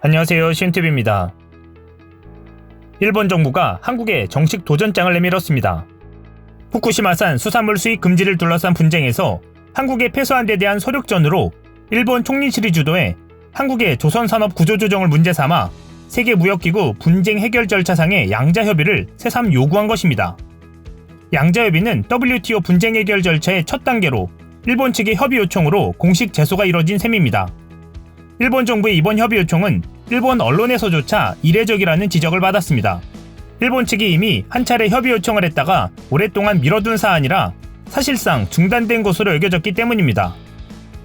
안녕하세요, 신TV입니다. 일본 정부가 한국에 정식 도전장을 내밀었습니다. 후쿠시마산 수산물 수입 금지를 둘러싼 분쟁에서 한국에 패소한 데 대한 소력전으로 일본 총리실이 주도해 한국의 조선산업 구조조정을 문제 삼아 세계무역기구 분쟁 해결 절차상의 양자협의를 새삼 요구한 것입니다. 양자협의는 WTO 분쟁 해결 절차의 첫 단계로 일본 측의 협의 요청으로 공식 제소가 이뤄진 셈입니다. 일본 정부의 이번 협의 요청은 일본 언론에서조차 이례적이라는 지적을 받았습니다. 일본 측이 이미 한 차례 협의 요청을 했다가 오랫동안 미뤄둔 사안이라 사실상 중단된 것으로 여겨졌기 때문입니다.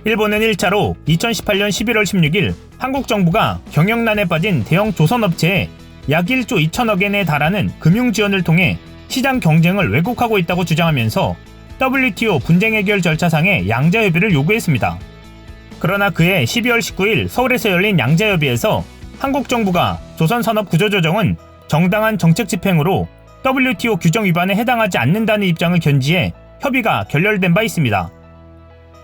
일본은 1차로 2018년 11월 16일 한국 정부가 경영난에 빠진 대형 조선업체에 약 1조 2천억엔에 달하는 금융 지원을 통해 시장 경쟁을 왜곡하고 있다고 주장하면서 WTO 분쟁 해결 절차상의 양자협의를 요구했습니다. 그러나 그해 12월 19일 서울에서 열린 양자협의에서 한국 정부가 조선산업 구조조정은 정당한 정책 집행으로 WTO 규정 위반에 해당하지 않는다는 입장을 견지해 협의가 결렬된 바 있습니다.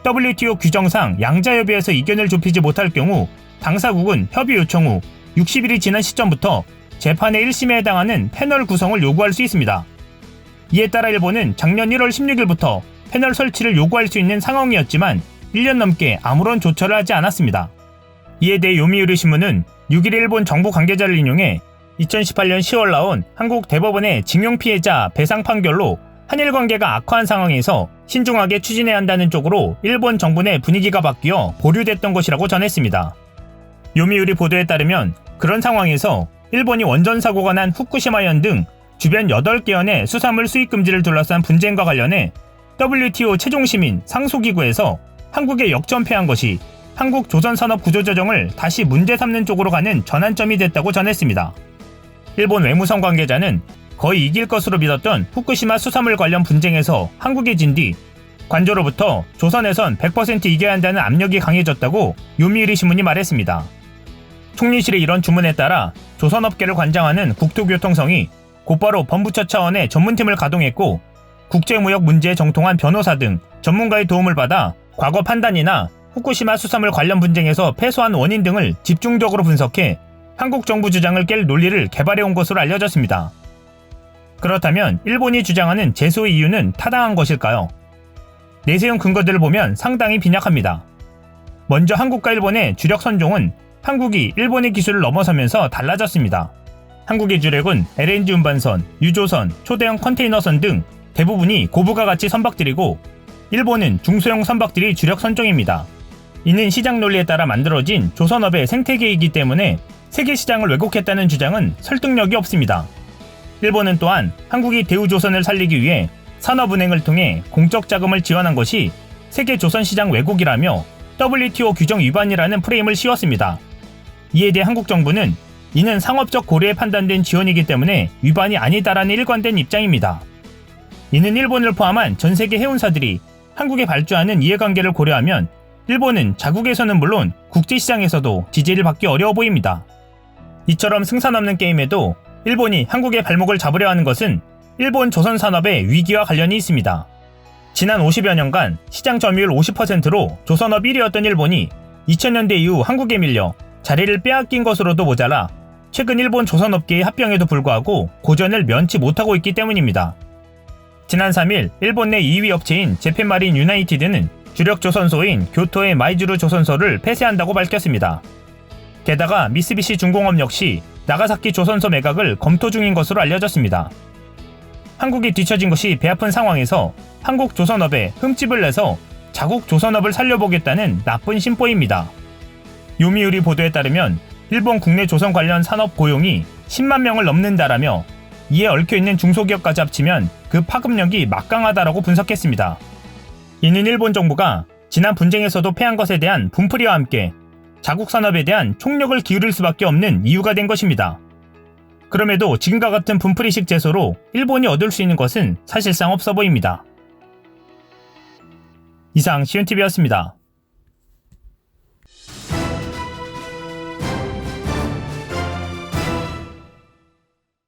WTO 규정상 양자협의에서 이견을 좁히지 못할 경우 당사국은 협의 요청 후 60일이 지난 시점부터 재판의 1심에 해당하는 패널 구성을 요구할 수 있습니다. 이에 따라 일본은 작년 1월 16일부터 패널 설치를 요구할 수 있는 상황이었지만 1년 넘게 아무런 조처를 하지 않았습니다. 이에 대해 요미우리 신문은 6일 일본 정부 관계자를 인용해 2018년 10월 나온 한국 대법원의 징용 피해자 배상 판결로 한일 관계가 악화한 상황에서 신중하게 추진해야 한다는 쪽으로 일본 정부 내 분위기가 바뀌어 보류됐던 것이라고 전했습니다. 요미우리 보도에 따르면 그런 상황에서 일본이 원전 사고가 난 후쿠시마현 등 주변 8개 현의 수산물 수입 금지를 둘러싼 분쟁과 관련해 WTO 최종심인 상소기구에서 한국에 역전패한 것이 한국 조선산업 구조조정을 다시 문제 삼는 쪽으로 가는 전환점이 됐다고 전했습니다. 일본 외무성 관계자는 거의 이길 것으로 믿었던 후쿠시마 수산물 관련 분쟁에서 한국에 진 뒤 관저로부터 조선에선 100% 이겨야 한다는 압력이 강해졌다고 요미우리 신문이 말했습니다. 총리실의 이런 주문에 따라 조선업계를 관장하는 국토교통성이 곧바로 법무처 차원의 전문팀을 가동했고 국제무역 문제에 정통한 변호사 등 전문가의 도움을 받아 과거 판단이나 후쿠시마 수산물 관련 분쟁에서 패소한 원인 등을 집중적으로 분석해 한국 정부 주장을 깰 논리를 개발해온 것으로 알려졌습니다. 그렇다면 일본이 주장하는 제소의 이유는 타당한 것일까요? 내세운 근거들을 보면 상당히 빈약합니다. 먼저 한국과 일본의 주력 선종은 한국이 일본의 기술을 넘어서면서 달라졌습니다. 한국의 주력은 LNG 운반선, 유조선, 초대형 컨테이너선 등 대부분이 고부가 가치 선박들이고 일본은 중소형 선박들이 주력 선종입니다. 이는 시장 논리에 따라 만들어진 조선업의 생태계이기 때문에 세계 시장을 왜곡했다는 주장은 설득력이 없습니다. 일본은 또한 한국이 대우조선을 살리기 위해 산업은행을 통해 공적 자금을 지원한 것이 세계 조선시장 왜곡이라며 WTO 규정 위반이라는 프레임을 씌웠습니다. 이에 대해 한국 정부는 이는 상업적 고려에 판단된 지원이기 때문에 위반이 아니다라는 일관된 입장입니다. 이는 일본을 포함한 전 세계 해운사들이 한국에 발주하는 이해관계를 고려하면 일본은 자국에서는 물론 국제시장에서도 지지를 받기 어려워 보입니다. 이처럼 승산 없는 게임에도 일본이 한국의 발목을 잡으려 하는 것은 일본 조선산업의 위기와 관련이 있습니다. 지난 50여 년간 시장 점유율 50%로 조선업 1위였던 일본이 2000년대 이후 한국에 밀려 자리를 빼앗긴 것으로도 모자라 최근 일본 조선업계의 합병에도 불구하고 고전을 면치 못하고 있기 때문입니다. 지난 3일 일본 내 2위 업체인 재팬마린 유나이티드는 주력 조선소인 교토의 마이즈루 조선소를 폐쇄한다고 밝혔습니다. 게다가 미쓰비시 중공업 역시 나가사키 조선소 매각을 검토 중인 것으로 알려졌습니다. 한국이 뒤처진 것이 배아픈 상황에서 한국 조선업에 흠집을 내서 자국 조선업을 살려보겠다는 나쁜 심보입니다. 요미우리 보도에 따르면 일본 국내 조선 관련 산업 고용이 10만 명을 넘는다라며 이에 얽혀있는 중소기업까지 합치면 그 파급력이 막강하다라고 분석했습니다. 이는 일본 정부가 지난 분쟁에서도 패한 것에 대한 분풀이와 함께 자국 산업에 대한 총력을 기울일 수밖에 없는 이유가 된 것입니다. 그럼에도 지금과 같은 분풀이식 제소로 일본이 얻을 수 있는 것은 사실상 없어 보입니다. 이상 시윤TV였습니다.